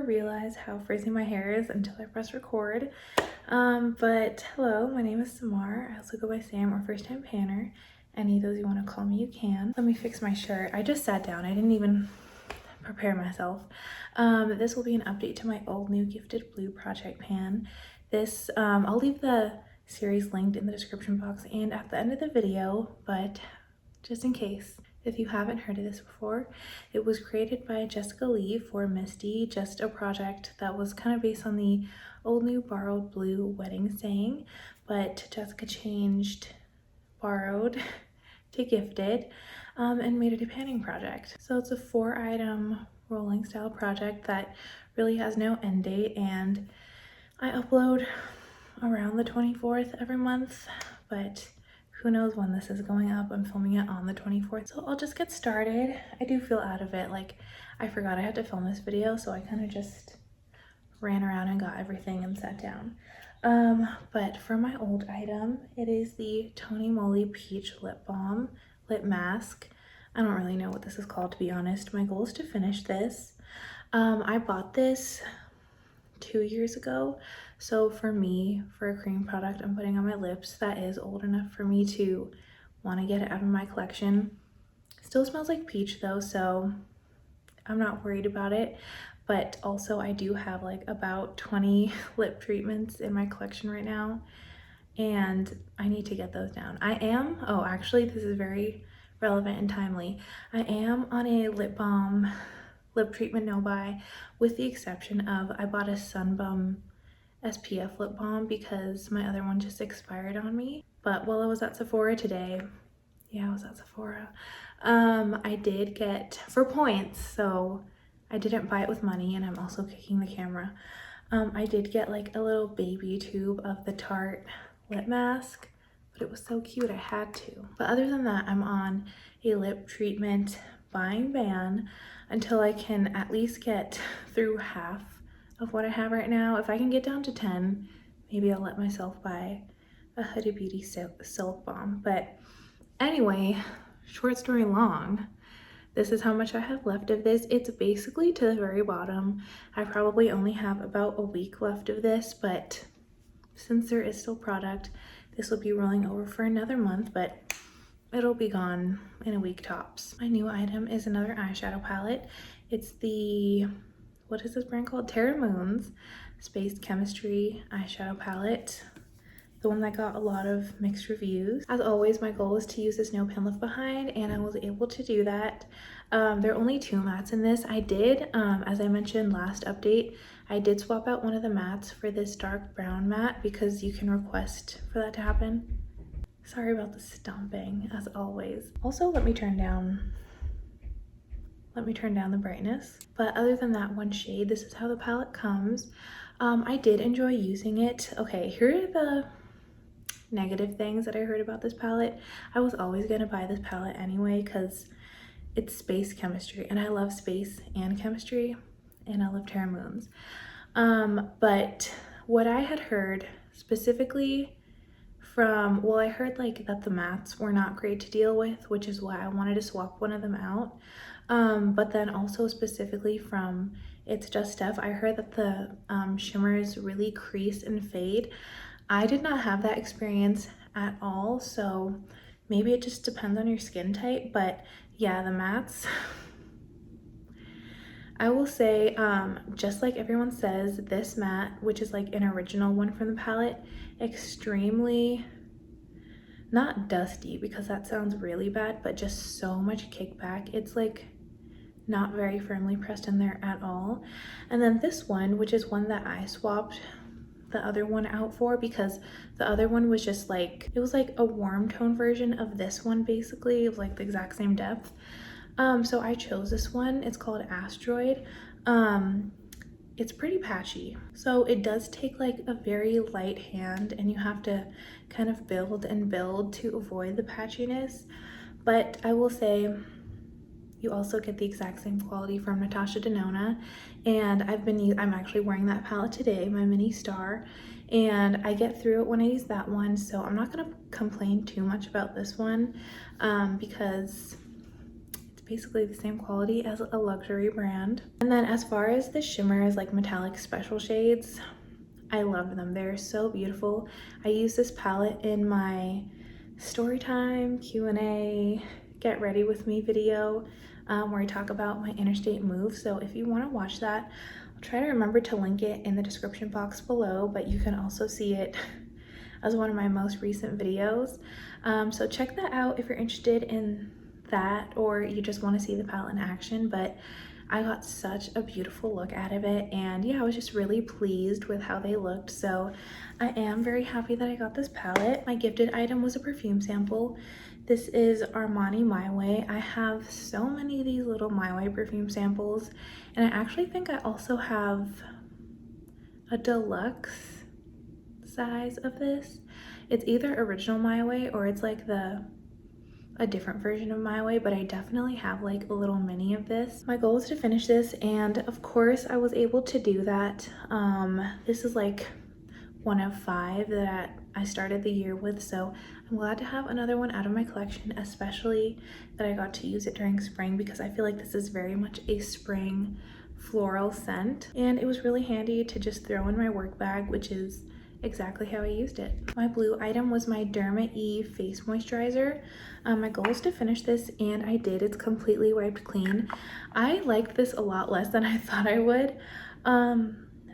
realize how frizzy my hair is until I press record. But hello, my name is Samar. I also go by Sam or First Time Panner. Any of those you want to call me, you can. Let me fix my shirt. I just sat down. I didn't even prepare myself. This will be an update to my old new Gifted Blue project pan. This, I'll leave the series linked in the description box and at the end of the video, but just in case, if you haven't heard of this before, it was created by Jessica Lee for Misty, just a project that was kind of based on the old new borrowed blue wedding saying, but Jessica changed borrowed to gifted and made it a panning project. So it's a 4-item rolling style project that really has no end date, and I upload around the 24th every month, but who knows when this is going up. I'm filming it on the 24th, so I'll just get started. I do feel out of it, like I forgot I had to film this video, so I kind of just ran around and got everything and sat down. But for my old item, it is the Tony Moly Peach Lip Balm Lip Mask. I don't really know what this is called, to be honest. My goal is to finish this. I bought this 2 years ago, so for me, for a cream product I'm putting on my lips that is old enough for me to want to get it out of my collection. Still smells like peach though, so I'm not worried about it. But also I do have like about 20 lip treatments in my collection right now, and I need to get those down. Oh actually this is very relevant and timely. I am on a lip balm lip treatment no buy, with the exception of I bought a Sunbum SPF lip balm because my other one just expired on me. But while I was at Sephora today, I was at Sephora, I did get for points, so I didn't buy it with money, and I'm also kicking the camera. I did get like a little baby tube of the Tarte lip mask, but it was so cute I had to. But other than that, I'm on a lip treatment buying ban until I can at least get through half of what I have right now. If I can get down to 10, maybe I'll let myself buy a Huda Beauty silk balm. But anyway, short story long, this is how much I have left of this. It's basically to the very bottom. I probably only have about a week left of this, but since there is still product, this will be rolling over for another month, but it'll be gone in a week tops. My new item is another eyeshadow palette. It's the, what is this brand called? Terra Moon's Space Chemistry eyeshadow palette. The one that got a lot of mixed reviews. As always, my goal is to use this No Pan Left Behind, and I was able to do that. There are only 2 mattes in this. I did, as I mentioned last update, I did swap out one of the mattes for this dark brown matte because you can request for that to happen. Sorry about the stomping, as always. Also, let me turn down the brightness. But other than that one shade, this is how the palette comes. I did enjoy using it. Okay, here are the negative things that I heard about this palette. I was always gonna buy this palette anyway because it's Space Chemistry, and I love space and chemistry, and I love Terra Moon's. But what I had heard specifically from, well, I heard like that the mattes were not great to deal with, which is why I wanted to swap one of them out. But then also specifically from It's Just Steph, I heard that the shimmers really crease and fade. I did not have that experience at all, so maybe it just depends on your skin type. But yeah, the mattes, I will say, just like everyone says, this matte, which is like an original one from the palette, extremely, not dusty because that sounds really bad, but just so much kickback. It's like not very firmly pressed in there at all. And then this one, which is one that I swapped the other one out for because the other one was just like, it was like a warm tone version of this one, basically. It was like the exact same depth. So I chose this one. It's called Asteroid. It's pretty patchy, so it does take like a very light hand, and you have to kind of build and build to avoid the patchiness. But I will say you also get the exact same quality from Natasha Denona, and I'm actually wearing that palette today, my mini star, and I get through it when I use that one, so I'm not gonna complain too much about this one because basically the same quality as a luxury brand. And then as far as the shimmers, like metallic special shades, I love them. They're so beautiful. I use this palette in my story time, Q&A, get ready with me video, where I talk about my interstate move. So if you want to watch that, I'll try to remember to link it in the description box below, but you can also see it as one of my most recent videos. So check that out if you're interested in that, or you just want to see the palette in action. But I got such a beautiful look out of it, and yeah, I was just really pleased with how they looked. So I am very happy that I got this palette. My gifted item was a perfume sample. This is Armani My Way. I have so many of these little My Way perfume samples, and I actually think I also have a deluxe size of this. It's either original My Way or it's like a different version of My Way, but I definitely have like a little mini of this. My goal is to finish this, and of course I was able to do that. This is like one of 5 that I started the year with, so I'm glad to have another one out of my collection, especially that I got to use it during spring, because I feel like this is very much a spring floral scent, and it was really handy to just throw in my work bag, which is exactly how I used it. My blue item was my Derma E face moisturizer. My goal is to finish this, and I did. It's completely wiped clean. I liked this a lot less than I thought I would.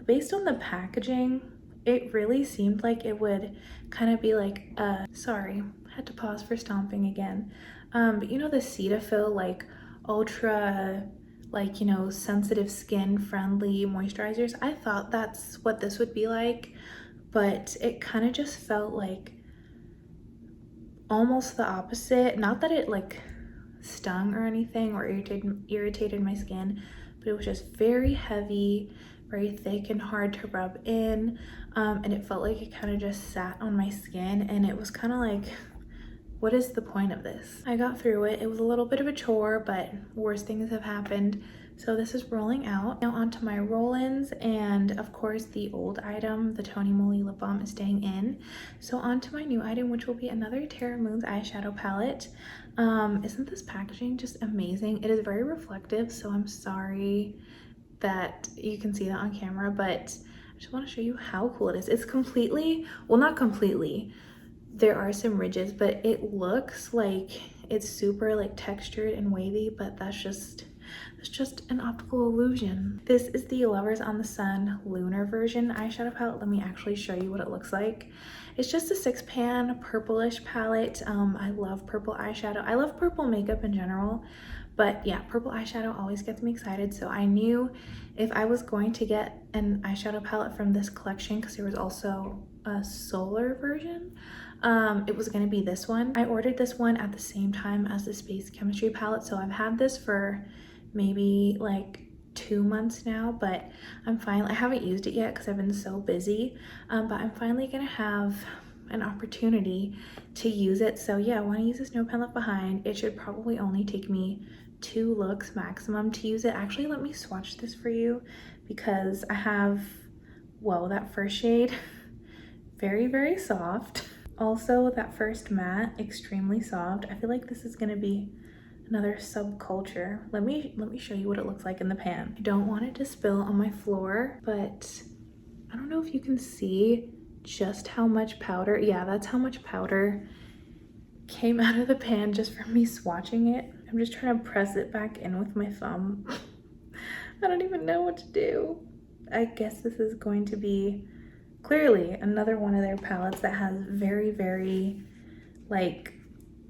Based on the packaging, it really seemed like it would kind of be like sorry, had to pause for stomping again. But you know, the Cetaphil like ultra, like, you know, sensitive skin friendly moisturizers, I thought that's what this would be like, but it kind of just felt like almost the opposite. Not that it like stung or anything or irritated my skin, but it was just very heavy, very thick and hard to rub in, and it felt like it kind of just sat on my skin, and it was kind of like, what is the point of this? I got through it. It was a little bit of a chore, but worse things have happened. So this is rolling out. Now onto my roll-ins, and of course the old item, the Tony Moly lip balm, is staying in. So onto my new item, which will be another Terra Moons eyeshadow palette. Isn't this packaging just amazing? It is very reflective, so I'm sorry that you can see that on camera, but I just want to show you how cool it is. It's completely, well, not completely, there are some ridges, but it looks like it's super like textured and wavy, but that's just an optical illusion. This is the Lovers on the Sun lunar version eyeshadow palette. Let me actually show you what it looks like. It's just a 6-pan purplish palette. I love purple eyeshadow. I love purple makeup in general, but yeah, purple eyeshadow always gets me excited. So I knew if I was going to get an eyeshadow palette from this collection, because there was also a solar version, it was gonna be this one. I ordered this one at the same time as the Space Chemistry palette, so I've had this for maybe like 2 months now, but I haven't used it yet because I've been so busy, but I'm finally gonna have an opportunity to use it. So yeah, I want to use this No Pen Left Behind. It should probably only take me 2 looks maximum to use it. Actually, let me swatch this for you, because I have, whoa, that first shade, very, very soft. Also, that first matte, extremely soft. I feel like this is gonna be another subculture. Let me show you what it looks like in the pan. I don't want it to spill on my floor, but I don't know if you can see just how much powder, yeah, that's how much powder came out of the pan just from me swatching it. I'm just trying to press it back in with my thumb. I don't even know what to do. I guess this is going to be clearly another one of their palettes that has very, very like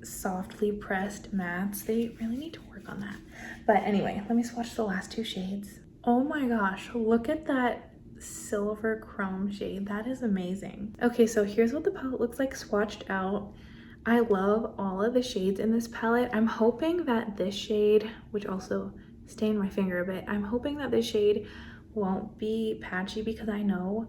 softly pressed mattes. They really need to work on that. But anyway, let me swatch the last 2 shades. Oh my gosh, look at that silver chrome shade. That is amazing. Okay, so here's what the palette looks like swatched out. I love all of the shades in this palette. I'm hoping that this shade, which also stained my finger a bit, I'm hoping that this shade won't be patchy, because I know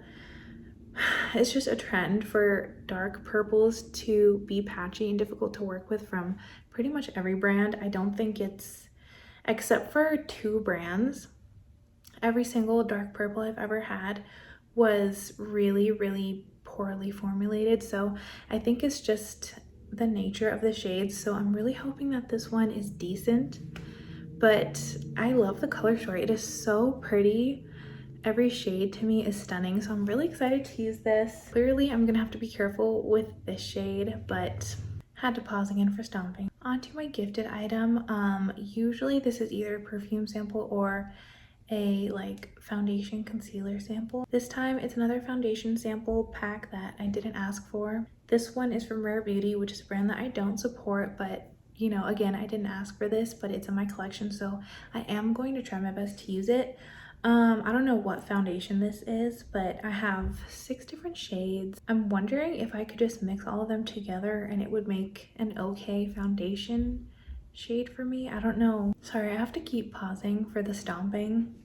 it's just a trend for dark purples to be patchy and difficult to work with from pretty much every brand. I don't think it's, except for 2 brands, every single dark purple I've ever had was really, really poorly formulated. So I think it's just the nature of the shades. So I'm really hoping that this one is decent. but I love the color story. It is so pretty. Every shade to me is stunning, so I'm really excited to use this. Clearly, I'm gonna have to be careful with this shade, but had to pause again for stomping. Onto my gifted item. Usually this is either a perfume sample or a like foundation concealer sample. This time it's another foundation sample pack that I didn't ask for. This one is from Rare Beauty, which is a brand that I don't support, but you know, again, I didn't ask for this, but it's in my collection, so I am going to try my best to use it. I don't know what foundation this is, but I have 6 different shades. I'm wondering if I could just mix all of them together and it would make an okay foundation shade for me. I don't know. Sorry, I have to keep pausing for the stomping.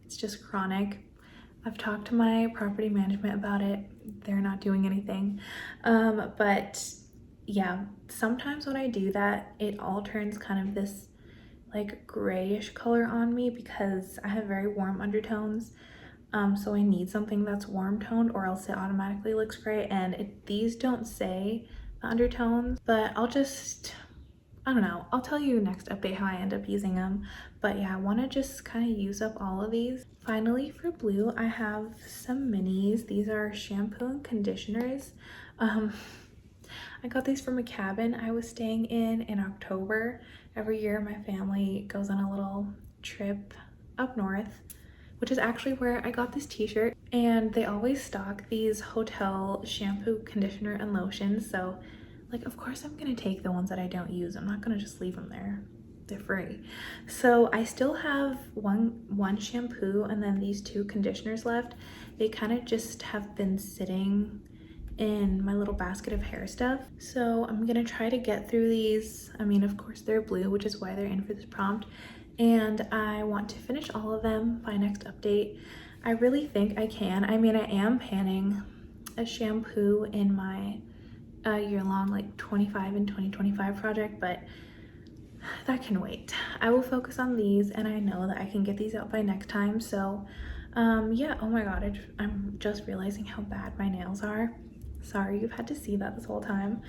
It's just chronic. I've talked to my property management about it. They're not doing anything. But yeah, sometimes when I do that, it all turns kind of this like grayish color on me because I have very warm undertones. So I need something that's warm toned or else it automatically looks gray, and these don't say the undertones, but I don't know, I'll tell you next update how I end up using them. But yeah, I want to just kind of use up all of these. Finally, for blue, I have some minis. These are shampoo and conditioners. I got these from a cabin I was staying in October. Every year my family goes on a little trip up north, which is actually where I got this t-shirt, and they always stock these hotel shampoo, conditioner, and lotions. So like, of course I'm gonna take the ones that I don't use. I'm not gonna just leave them there. They're free. So I still have one shampoo and then these 2 conditioners left. They kind of just have been sitting in my little basket of hair stuff. So I'm gonna try to get through these. I mean, of course they're blue, which is why they're in for this prompt. And I want to finish all of them by next update. I really think I can. I mean, I am panning a shampoo in my year-long like 25 and 2025 project, but that can wait. I will focus on these, and I know that I can get these out by next time. So yeah, oh my god, I'm just realizing how bad my nails are. Sorry you've had to see that this whole time.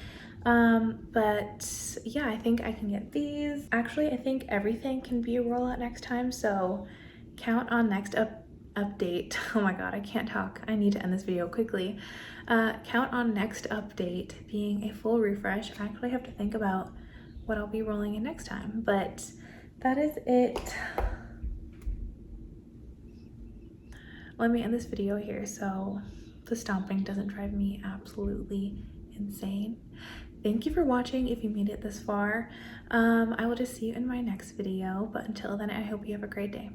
But yeah, I think I can get these. Actually, I think everything can be a rollout next time, so count on next update. Oh my god, I can't talk. I need to end this video quickly. Count on next update being a full refresh. I actually have to think about what I'll be rolling in next time, but that is it. Let me end this video here so the stomping doesn't drive me absolutely insane. Thank you for watching if you made it this far. I will just see you in my next video, but until then, I hope you have a great day.